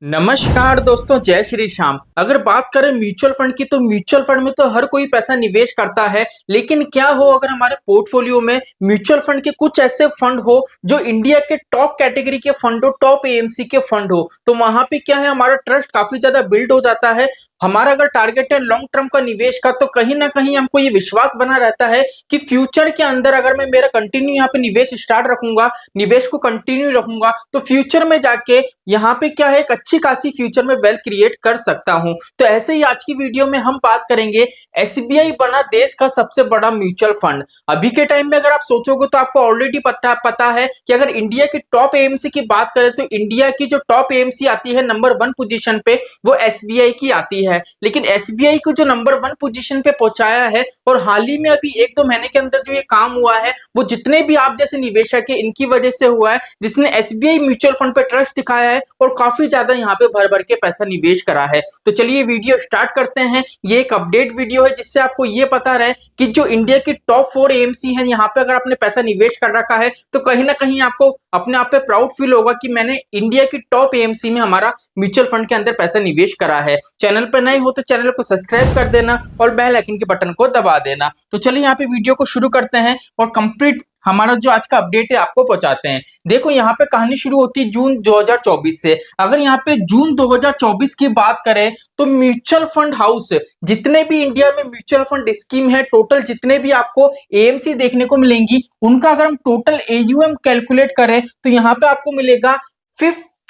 नमस्कार दोस्तों, जय श्री श्याम। अगर बात करें म्यूचुअल फंड की तो म्यूचुअल फंड में तो हर कोई पैसा निवेश करता है, लेकिन क्या हो अगर हमारे पोर्टफोलियो में म्यूचुअल फंड के कुछ ऐसे फंड हो जो इंडिया के टॉप कैटेगरी के फंड हो, टॉप एएमसी के फंड हो, तो वहां पे क्या है हमारा ट्रस्ट काफी ज्यादा बिल्ड हो जाता है। हमारा अगर टारगेट है लॉन्ग टर्म का निवेश का, तो कहीं ना कहीं हमको ये विश्वास बना रहता है कि फ्यूचर के अंदर अगर मैं मेरा कंटिन्यू यहाँ पे निवेश स्टार्ट रखूंगा, निवेश को कंटिन्यू रखूंगा, तो फ्यूचर में जाके यहाँ पे क्या है एक अच्छी खासी फ्यूचर में वेल्थ क्रिएट कर सकता हूं। तो ऐसे ही आज की वीडियो में हम बात करेंगे, एसबीआई बना देश का सबसे बड़ा म्यूचुअल फंड। अभी के टाइम में अगर आप सोचोगे तो आपको ऑलरेडी पता है कि अगर इंडिया की टॉप एएमसी की बात करें तो इंडिया की जो टॉप एएमसी आती है नंबर 1 पोजीशन पे, वो एसबीआई की आती है। लेकिन एसबीआई को जो नंबर 1 पोजीशन पे पहुंचाया है, और हाल ही में अभी 1-2 महीने के अंदर जो ये काम हुआ है, वो जितने भी आप जैसे निवेशक है इनकी वजह से हुआ है, जिसने एसबीआई म्यूचुअल फंड पे ट्रस्ट दिखाया है और काफी ज्यादा यहाँ पे भर भर के पैसा निवेश करा है। तो चलिए वीडियो स्टार्ट करते हैं। ये एक अपडेट वीडियो है जिससे आपको ये पता रहे कि जो इंडिया की टॉप 4 एएमसी है, यहाँ पे अगर आपने पैसा निवेश कर रखा है तो कहीं ना कहीं आपको अपने आप पे प्राउड फील होगा कि मैंने इंडिया की टॉप एएमसी में हमारा म्यूचुअल फंड के अंदर पैसा निवेश करा है। चैनल पे नए हो तो चैनल को सब्सक्राइब कर देना और बेल आइकन के बटन को दबा देना। तो चलिए यहाँ पे वीडियो को शुरू करते हैं और कंप्लीट हमारा जो आज का अपडेट है आपको पहुंचाते हैं। देखो यहाँ पे कहानी शुरू होती है जून 2024 से। अगर यहाँ पे जून 2024 की बात करें तो म्यूचुअल फंड हाउस, जितने भी इंडिया में म्यूचुअल फंड स्कीम है, टोटल जितने भी आपको एएमसी देखने को मिलेंगी, उनका अगर हम टोटल एयूएम कैलकुलेट करें तो यहाँ पे आपको मिलेगा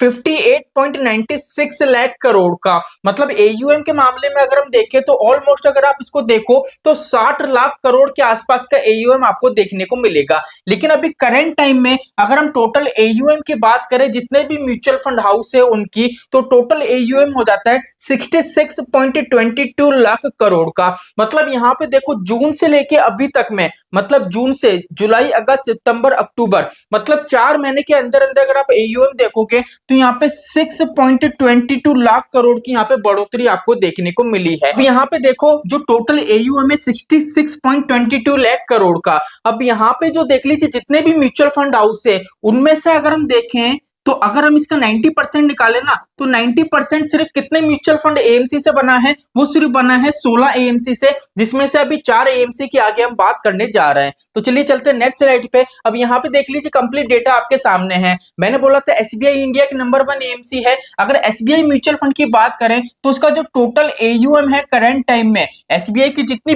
58.96 लाख करोड़ का। मतलब एयूएम के मामले में अगर हम देखें तो ऑलमोस्ट अगर आप इसको देखो तो 60 लाख करोड़ के आसपास का एयूएम आपको देखने को मिलेगा। लेकिन अभी करंट टाइम में अगर हम टोटल एयूएम की बात करें जितने भी म्यूचुअल फंड हाउस है उनकी, तो टोटल एयूएम हो जाता है 66.22 लाख करोड़ का। मतलब यहाँ पे देखो जून से लेके अभी तक में, मतलब जून से जुलाई, अगस्त, सितंबर, अक्टूबर, मतलब 4 महीने के अंदर अंदर अगर आप एयूएम देखोगे तो यहाँ पे 6.22 लाख करोड़ की यहाँ पे बढ़ोतरी आपको देखने को मिली है। अब यहाँ पे देखो जो टोटल एयूएम है 66.22 लाख करोड़ का। अब यहाँ पे जो देख लीजिए जितने भी म्यूचुअल फंड हाउस है उनमें से अगर हम देखें तो अगर हम इसका 90% निकालें ना, तो 90% सिर्फ कितने म्यूचुअल फंड एएमसी से बना है, वो सिर्फ बना है 16 एएमसी से, जिसमें से अभी 4 एएमसी की आगे हम बात करने जा रहे हैं। तो चलिए चलते हैं नेक्स्ट स्लाइड पे। अब यहाँ पे देख लीजिए कंप्लीट डेटा आपके सामने है। मैंने बोला था एसबीआई इंडिया के नंबर 1 एएमसी है। अगर एसबीआई म्यूचुअल फंड की बात करें तो उसका जो टोटल एयूएम है करंट टाइम में, एसबीआई की जितनी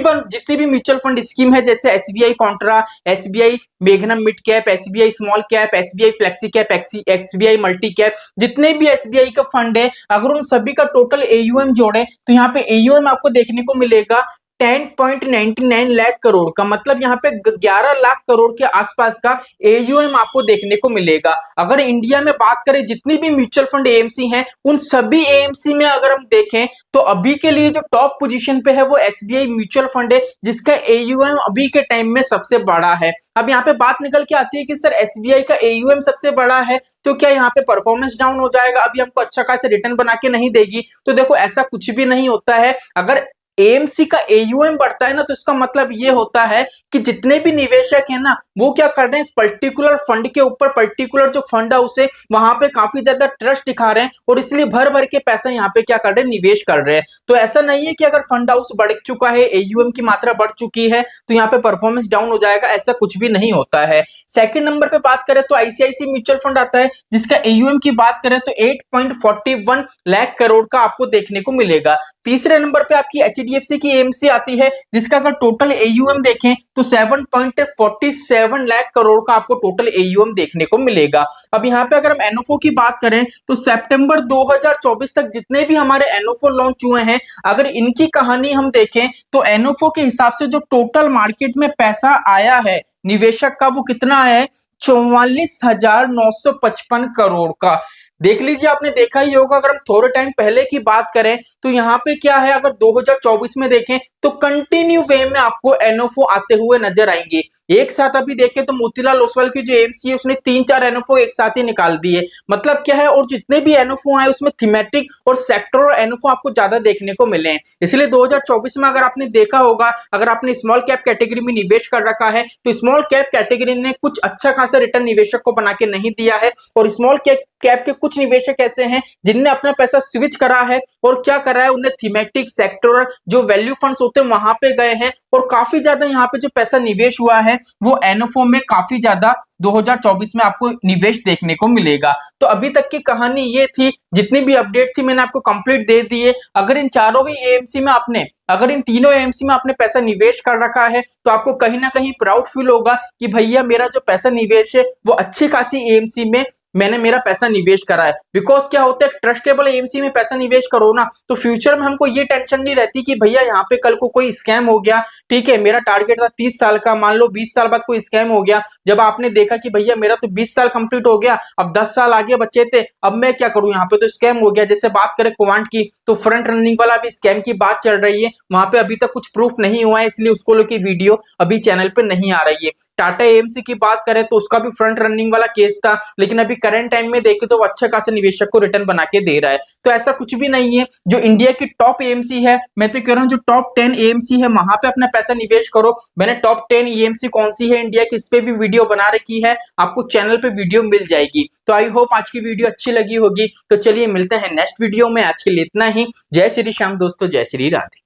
भी म्यूचुअल फंड स्कीम है, जैसे SBI contra, SBI magnum mid cap, SBI small cap, SBI flexi cap, SBI multi cap, जितने भी एसबीआई का फंड है, अगर उन सभी का टोटल एयूएम जोड़े तो यहाँ पे एयूएम आपको देखने को मिलेगा 10.99 लाख करोड़ का। मतलब यहाँ पे 11 लाख करोड़ के आसपास का एयूएम आपको देखने को मिलेगा। अगर इंडिया में बात करें जितनी भी म्यूचुअल फंड एएमसी हैं, उन सभी एएमसी में अगर हम देखें तो अभी के लिए जो टॉप पोजीशन पे है वो एसबीआई म्यूचुअल फंड है, जिसका एयूएम अभी के टाइम में सबसे बड़ा है। अब यहाँ पे बात निकल के आती है कि सर एसबीआई का एयूएम सबसे बड़ा है तो क्या यहाँ पे परफॉर्मेंस डाउन हो जाएगा, अभी हमको अच्छा खासा रिटर्न बना के नहीं देगी? तो देखो ऐसा कुछ भी नहीं होता है। अगर एएमसी का एयूएम बढ़ता है ना, तो इसका मतलब ये होता है कि जितने भी निवेशक है ना, वो क्या कर रहे हैं, इस पर्टिकुलर फंड के ऊपर, पर्टिकुलर जो फंड हाउस है वहां पे काफी ज्यादा ट्रस्ट दिखा रहे हैं और इसलिए भर भर के पैसा यहाँ पे क्या कर रहे हैं, निवेश कर रहे हैं। तो ऐसा नहीं है कि अगर फंड हाउस बढ़ चुका है, एयूएम की मात्रा बढ़ चुकी है तो यहाँ पे परफॉर्मेंस डाउन हो जाएगा, ऐसा कुछ भी नहीं होता है। सेकंड नंबर पे बात करें तो आईसीआईसी म्यूचुअल फंड आता है, जिसका एयूएम की बात करें तो 8.41 लाख करोड़ का आपको देखने को मिलेगा। तीसरे नंबर पे आपकी एचडीएफसी की एएमसी आती है, जिसका अगर टोटल एयूएम देखें तो 7.47 लाख करोड़ का आपको टोटल एयूएम देखने को मिलेगा। अब यहाँ पे अगर हम एनओफओ की बात करें तो सितंबर 2024 तक जितने भी हमारे एनओफओ लॉन्च हुए हैं, अगर इनकी कहानी हम देखें तो एनओफओ के हिसाब से जो टोटल मार्केट में पैसा आया है निवेशक का, वो कितना आया है, 44,955 करोड़ का। देख लीजिए, आपने देखा ही होगा। अगर हम थोड़े टाइम पहले की बात करें तो यहाँ पे क्या है, अगर 2024 में देखें तो कंटिन्यू वे में आपको एनओफओ आते हुए नजर आएंगे। एक साथ अभी देखें तो मोतीलाल ओसवाल की जो एएमसी है उसने 3-4 एनओफओ एक साथ ही निकाल दिए। मतलब क्या है, और जितने भी एनओफओ आए उसमें थीमेटिक और सेक्टरल एनओफओ आपको ज्यादा देखने को मिले हैं। इसलिए 2024 में अगर आपने देखा होगा, अगर आपने स्मॉल कैप कैटेगरी में निवेश कर रखा है तो स्मॉल कैप कैटेगरी ने कुछ अच्छा खासा रिटर्न निवेशक को बना के नहीं दिया है, और स्मॉल कैप के कुछ निवेशक ऐसे हैं जिनने अपना पैसा स्विच करा है और क्या करा है, उन्हें थीमेटिक सेक्टोरल जो वैल्यू फंड्स होते हैं वहां पे गए हैं और काफी ज्यादा यहाँ पे जो पैसा निवेश हुआ है वो एनएफओ में काफी ज्यादा 2024 में आपको निवेश देखने को मिलेगा। तो अभी तक की कहानी ये थी, जितनी भी अपडेट थी मैंने आपको कंप्लीट दे दी है। अगर इन चारों ही एएमसी में आपने अगर इन तीनों एएमसी में आपने पैसा निवेश कर रखा है तो आपको कहीं ना कहीं प्राउड फील होगा कि भैया मेरा जो पैसा निवेश है वो अच्छी खासी एएमसी में मैंने मेरा पैसा निवेश करा है। बिकॉज क्या होता है, ट्रस्टेबल एएमसी में पैसा निवेश करो ना तो फ्यूचर में हमको ये टेंशन नहीं रहती कि भैया यहाँ पे कल को कोई स्कैम हो गया। ठीक है, मेरा टारगेट था 30 साल का, मान लो 20 साल बाद कोई स्कैम हो गया, जब आपने देखा कि भैया मेरा तो 20 साल कंप्लीट हो गया, अब 10 साल आगे बचे थे, अब मैं क्या करूं, यहाँ पे तो स्कैम हो गया। जैसे बात करें क्वांट की तो फ्रंट रनिंग वाला भी स्कैम की बात चल रही है, वहां पे अभी तक कुछ प्रूफ नहीं हुआ है, इसलिए उसको लेकर वीडियो अभी चैनल पे नहीं आ रही है। टाटा एएमसी की बात करें तो उसका भी फ्रंट रनिंग वाला केस था, लेकिन अभी करंट टाइम में देखें तो वो अच्छा खासा निवेशक को रिटर्न बना के दे रहा है। तो ऐसा कुछ भी नहीं है, जो इंडिया की टॉप एएमसी है, मैं तो कह रहा हूं जो टॉप 10 एएमसी है वहां पे अपना पैसा निवेश करो। मैंने टॉप 10 एएमसी कौन सी है इंडिया की, इस पे भी वीडियो बना रखी है, आपको चैनल पे वीडियो मिल जाएगी। तो आई होप आज की वीडियो अच्छी लगी होगी। तो चलिए मिलते हैं नेक्स्ट वीडियो में, आज के लिए इतना ही। जय श्री श्याम दोस्तों, जय श्री राधे।